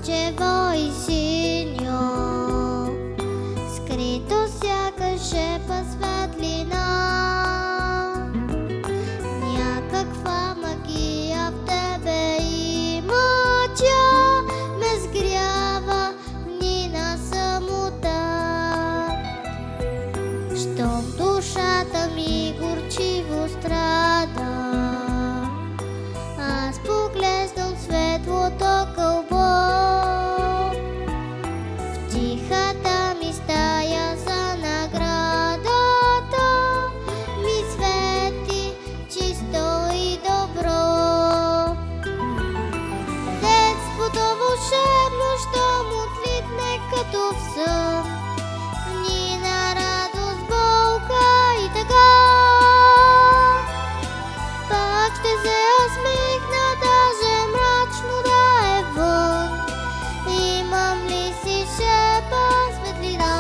слънчево и синьо, скрито сякаш шепа светлина. Някаква магия в тебе има, тя ме сгрява в дни на самота. Щом душата ми горчиво страда, аз поглеждам светлото кълбо. В тихата ми стая за наградата ми свети чисто и добро. Детството вълшебно, щом отлитне като в сън, в дни на радост, болка и тъга. Пак ще се усмихна, даже мрачно да е вън. Имам ли си шепа светлина?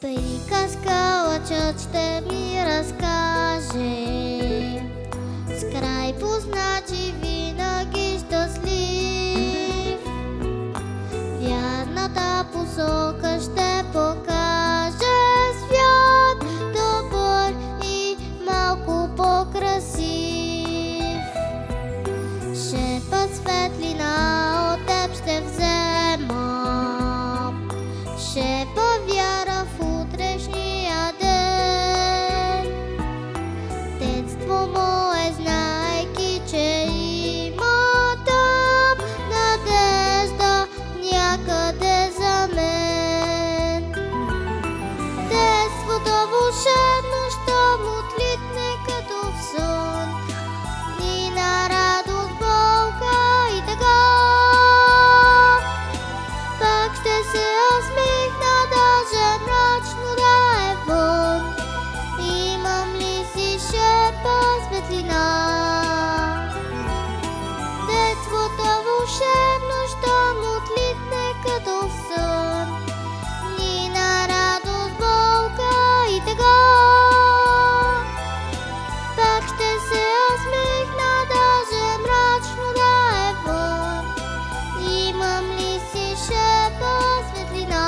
Приказка лъчът ще ми разкаже, с край познат и винаги щастлив. Вярната посока ще покаже, свят добър и малко по-красив. Шепа светлина от теб ще взема, шепа вяра в утрешния ден. Детство мое, знаейки, че има там надежда някъде за мен. Детството вълшебно, щом отлитне като в сън, дни на радост, болка и тъга. Пак ще се усмихна, даже мрачно да е вън. Имам ли си шепа светлина? Детството вълшебно, щом отлитне като в сън, дни на радост, болка и тъга. Пак ще се усмихна, даже мрачно да е вън. Имам ли си шепа светлина?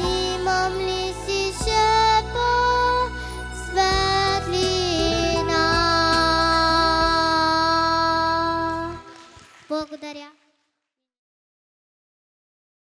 Имам ли си шепа светлина? Благодаря.